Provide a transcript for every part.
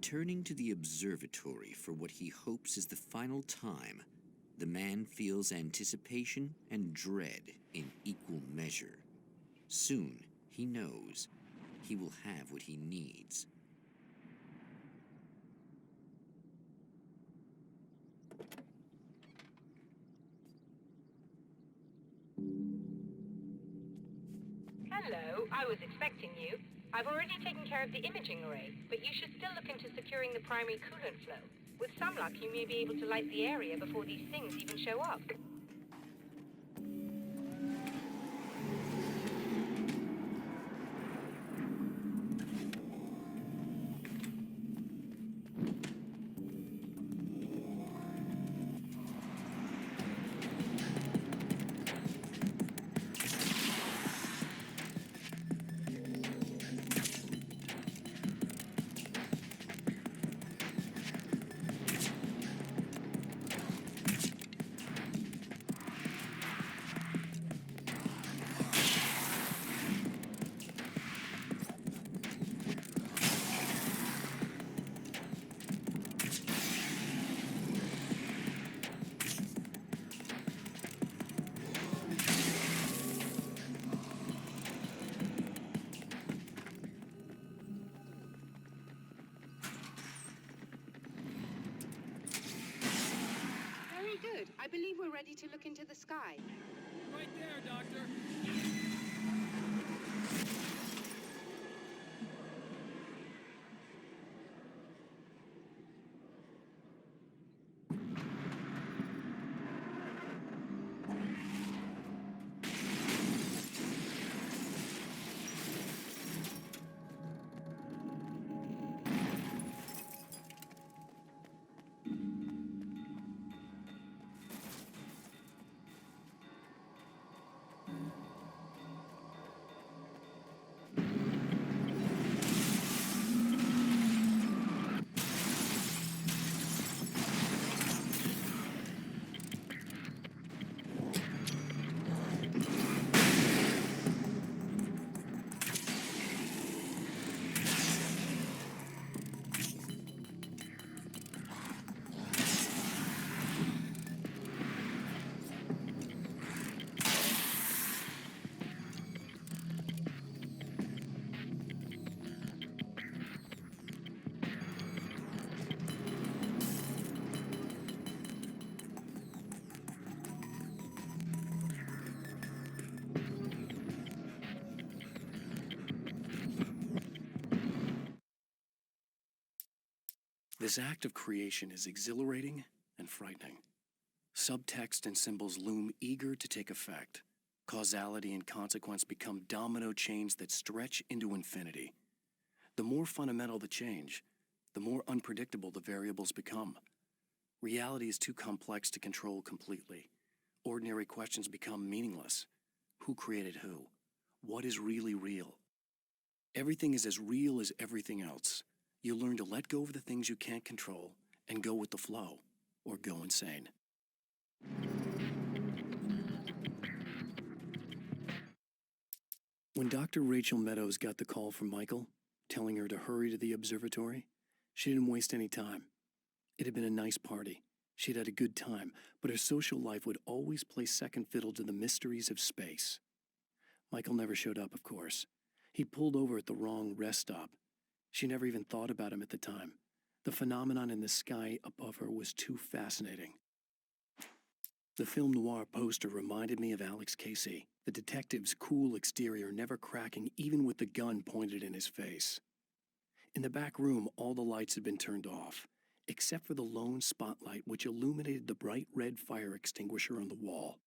Returning to the observatory for what he hopes is the final time, the man feels anticipation and dread in equal measure. Soon, he knows he will have what he needs. Hello, I was expecting you. I've already taken care of the imaging array, but you should still look into securing the primary coolant flow. With some luck, you may be able to light the area before these things even show up. Good. I believe we're ready to look into the sky. Right there, Doctor. This act of creation is exhilarating and frightening. Subtext and symbols loom eager to take effect. Causality and consequence become domino chains that stretch into infinity. The more fundamental the change, the more unpredictable the variables become. Reality is too complex to control completely. Ordinary questions become meaningless. Who created who? What is really real? Everything is as real as everything else. You learn to let go of the things you can't control and go with the flow, or go insane. When Dr. Rachel Meadows got the call from Michael, telling her to hurry to the observatory, she didn't waste any time. It had been a nice party. She'd had a good time, but her social life would always play second fiddle to the mysteries of space. Michael never showed up, of course. He pulled over at the wrong rest stop. She never even thought about him at the time. The phenomenon in the sky above her was too fascinating. The film noir poster reminded me of Alex Casey, the detective's cool exterior never cracking even with the gun pointed in his face. In the back room, all the lights had been turned off, except for the lone spotlight which illuminated the bright red fire extinguisher on the wall.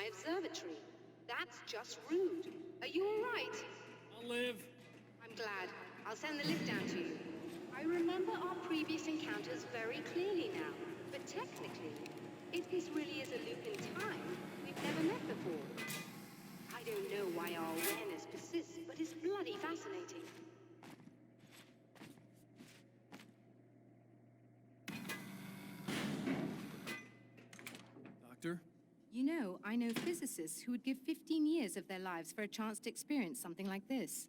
my observatory. That's just rude. Are you all right? I'll live. I'm glad. I'll send the lift down to you. I remember our previous encounters very clearly now, but technically, if this really is a loop in time, we've never met before. I don't know why our awareness persists, but it's bloody fascinating. Doctor? You know, I know physicists who would give 15 years of their lives for a chance to experience something like this.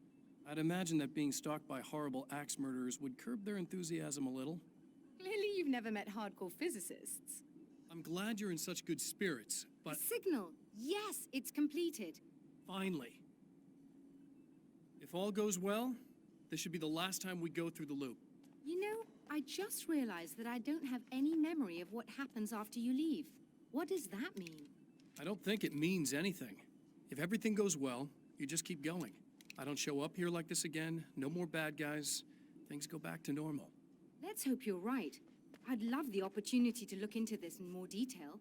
I'd imagine that being stalked by horrible axe murderers would curb their enthusiasm a little. Clearly, you've never met hardcore physicists. I'm glad you're in such good spirits, but The signal! Yes, it's completed. finally. If all goes well, this should be the last time we go through the loop. You know, I just realized that I don't have any memory of what happens after you leave. What does that mean? I don't think it means anything. If everything goes well, you just keep going. I don't show up here like this again, no more bad guys. Things go back to normal. Let's hope you're right. I'd love the opportunity to look into this in more detail.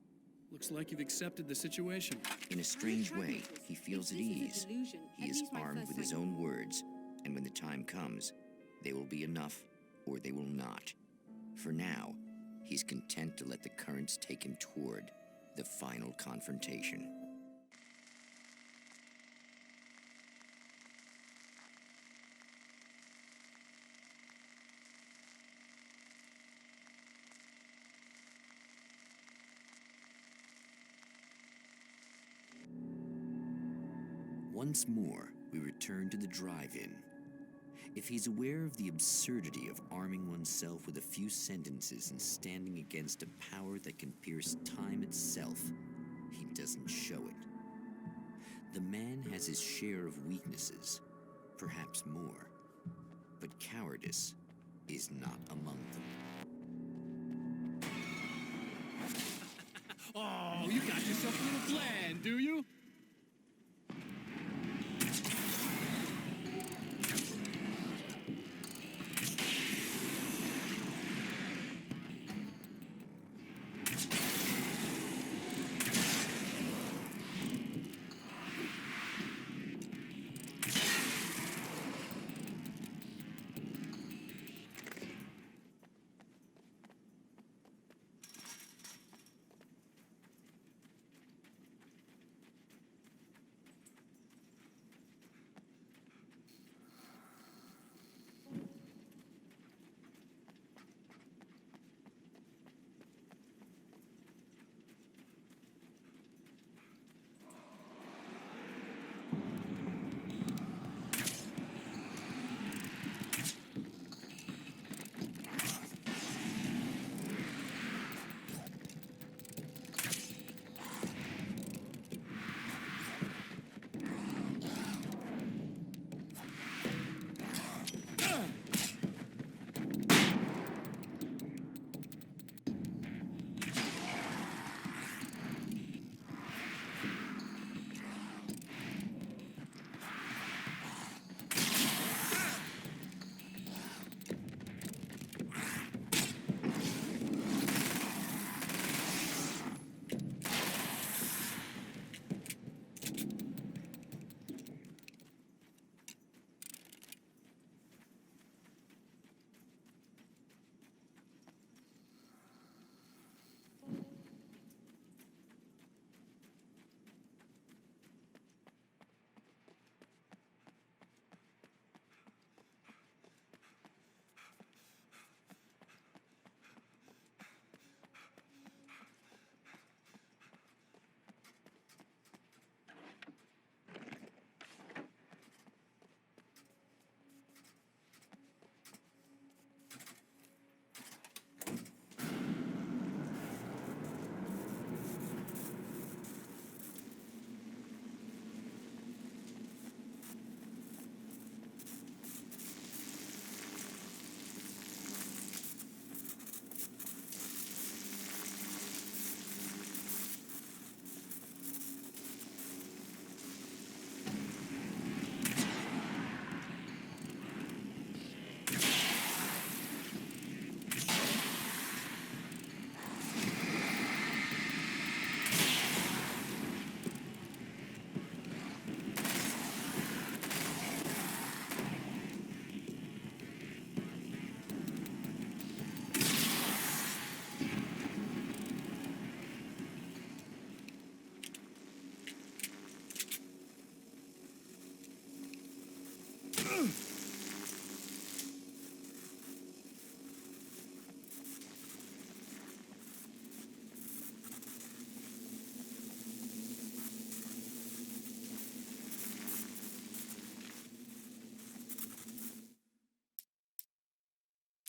Looks like you've accepted the situation. In a strange way, he feels at ease. He is armed with his own words, and when the time comes, they will be enough or they will not. For now, he's content to let the currents take him toward the final confrontation. Once more, we return to the drive-in. If he's aware of the absurdity of arming oneself with a few sentences and standing against a power that can pierce time itself, he doesn't show it. The man has his share of weaknesses, perhaps more, but cowardice is not among them. Oh, you got yourself a little plan, do you?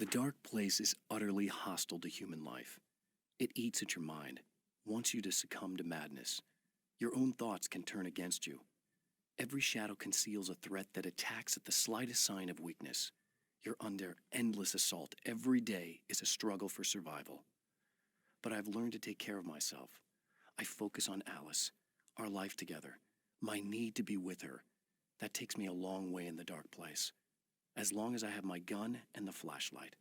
The dark place is utterly hostile to human life. It eats at your mind, wants you to succumb to madness. Your own thoughts can turn against you. Every shadow conceals a threat that attacks at the slightest sign of weakness. You're under endless assault. Every day is a struggle for survival. But I've learned to take care of myself. I focus on Alice, our life together, my need to be with her. That takes me a long way in the dark place, as long as I have my gun and the flashlight.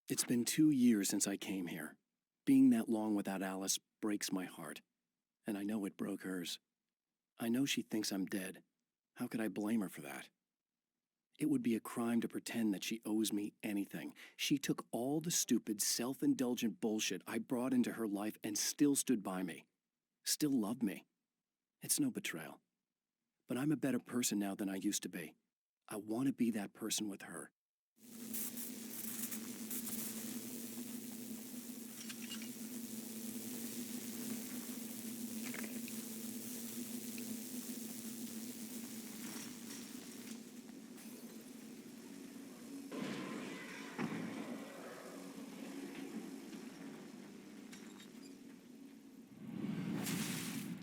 It's been 2 years since I came here. Being that long without Alice breaks my heart, and I know it broke hers. I know she thinks I'm dead. How could I blame her for that? It would be a crime to pretend that she owes me anything. She took all the stupid, self-indulgent bullshit I brought into her life and still stood by me. Still loved me. It's no betrayal. But I'm a better person now than I used to be. I want to be that person with her.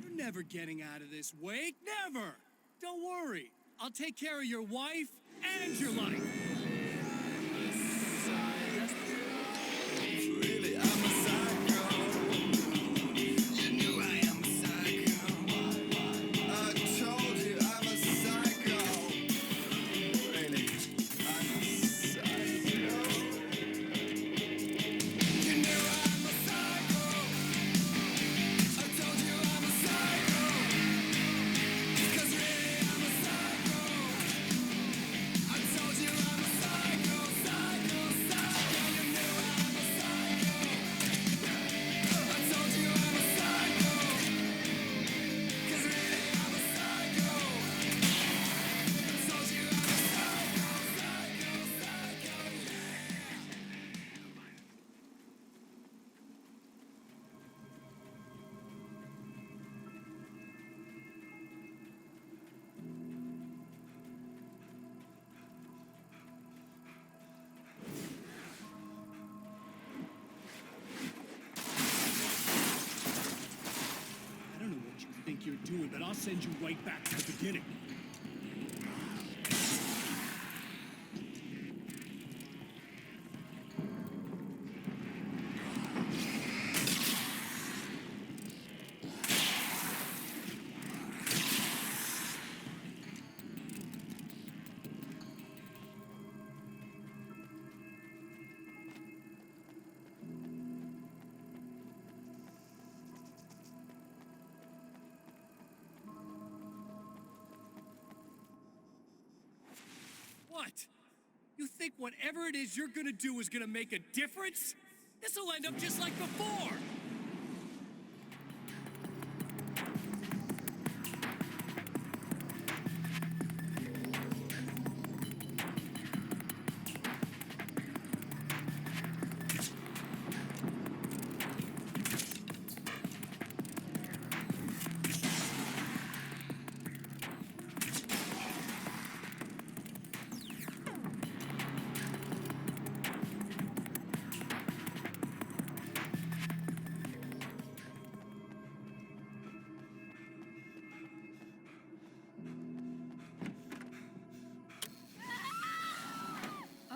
You're never getting out of this wake. Never! Don't worry. I'll take care of your wife and your life. Really, I'm a psycho. You knew I am a psycho. I told you I'm a psycho. Really, I'm a psycho. You knew I'm a psycho. I told you I'm a psycho. 'Cause really, I'm a psycho. I told you I'm a psycho, psycho, psycho. You knew I'm a psycho. I told you I'm a psycho. 'Cause really I'm a psycho. I told you I'm a psycho, psycho, psycho. I don't know what you think you're doing, but I'll send you right back to the beginning. What? You think whatever it is you're gonna do is gonna make a difference? This'll end up just like before!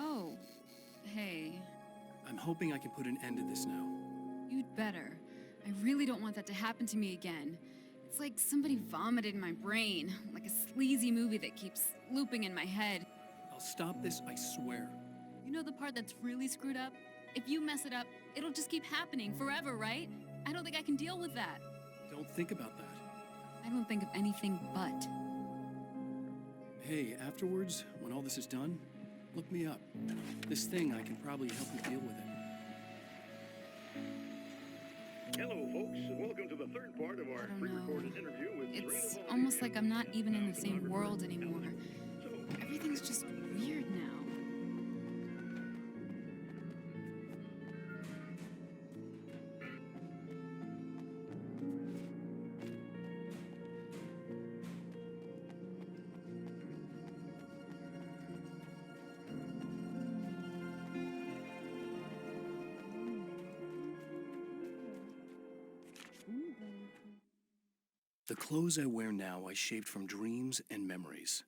Oh, hey. I'm hoping I can put an end to this now. You'd better. I really don't want that to happen to me again. It's like somebody vomited in my brain, like a sleazy movie that keeps looping in my head. I'll stop this, I swear. You know the part that's really screwed up? If you mess it up, it'll just keep happening forever, right? I don't think I can deal with that. Don't think about that. I don't think of anything but. Hey, afterwards, when all this is done, look me up. This thing, I can probably help you deal with it. Hello, folks, and welcome to the third part of our I don't pre-recorded know. interview with It's Serena almost Valdi like I'm not and even in the now same photographer world anymore. Ellen. So, Everything's just weird now. The clothes I wear now I shaped from dreams and memories.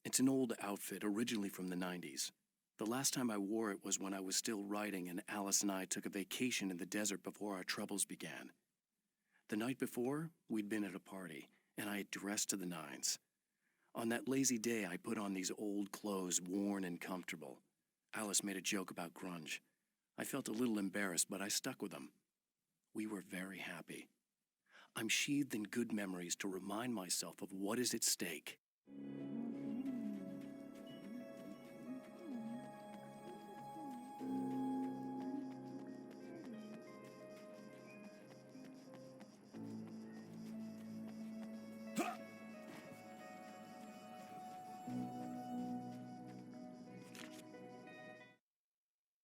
It's an old outfit, originally from the 90s. The last time I wore it was when I was still writing and Alice and I took a vacation in the desert before our troubles began. The night before, we'd been at a party, and I had dressed to the nines. On that lazy day, I put on these old clothes, worn and comfortable. Alice made a joke about grunge. I felt a little embarrassed, but I stuck with them. We were very happy. I'm sheathed in good memories to remind myself of what is at stake.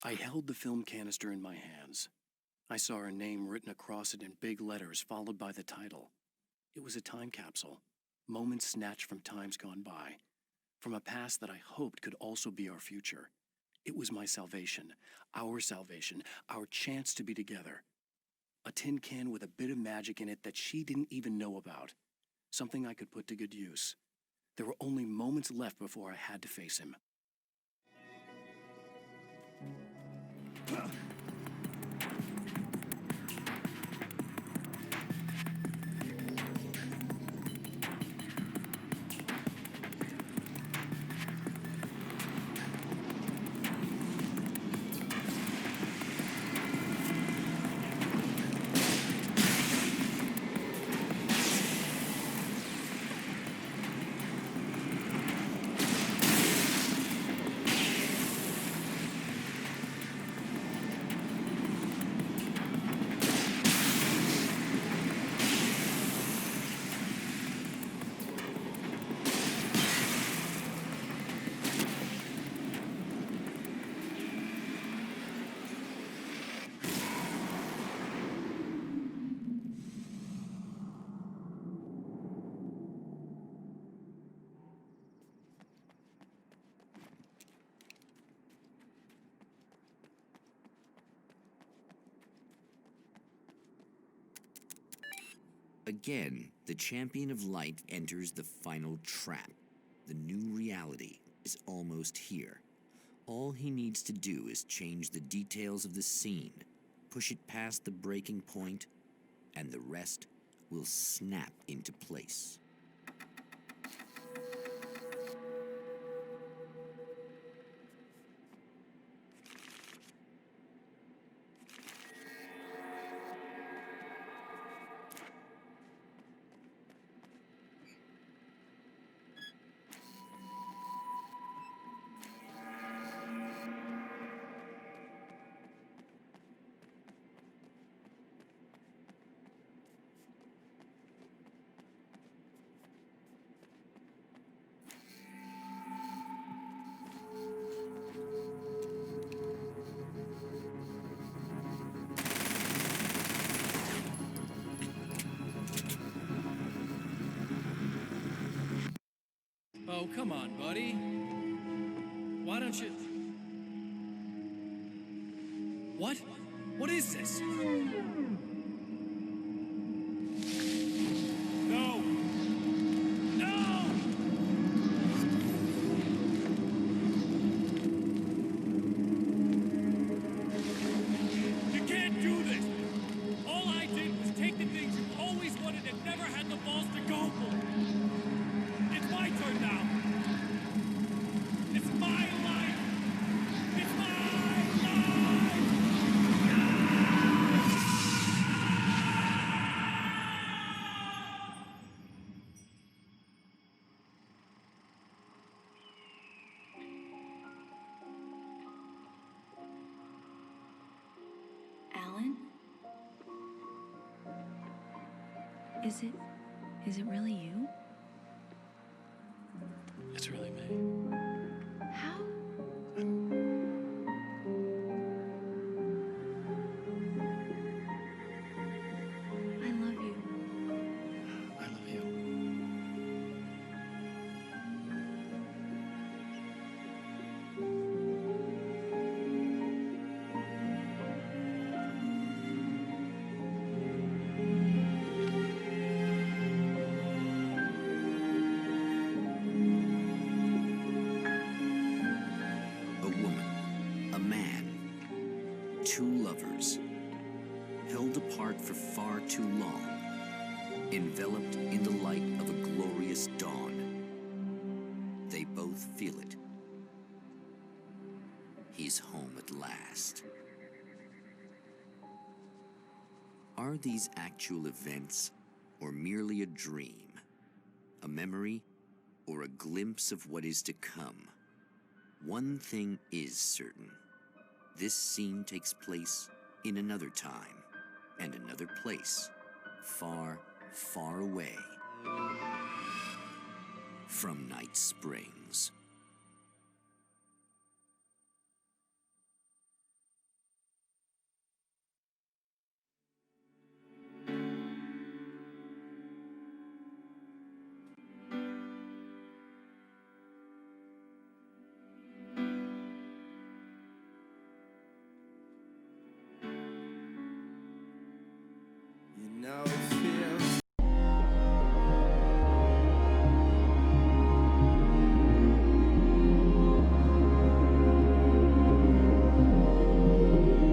I held the film canister in my hands. I saw her name written across it in big letters, followed by the title. It was a time capsule, moments snatched from times gone by, from a past that I hoped could also be our future. It was my salvation, our chance to be together. A tin can with a bit of magic in it that she didn't even know about, something I could put to good use. There were only moments left before I had to face him. Again, the champion of light enters the final trap. The new reality is almost here. All he needs to do is change the details of the scene, push it past the breaking point, and the rest will snap into place. Oh, come on, buddy. Why don't you... What? What is this? No! No! You can't do this! All I did was take the things you always wanted and never had the balls to go for. It's my turn now. It's my life. It's my life. Alan? Is it really you? It's really me. How? I love you. I love you. lovers, held apart for far too long, enveloped in the light of a glorious dawn. They both feel it. He's home at last. Are these actual events, or merely a dream, a memory, or a glimpse of what is to come? One thing is certain. This scene takes place in another time and another place, far, far away from Night Springs. You know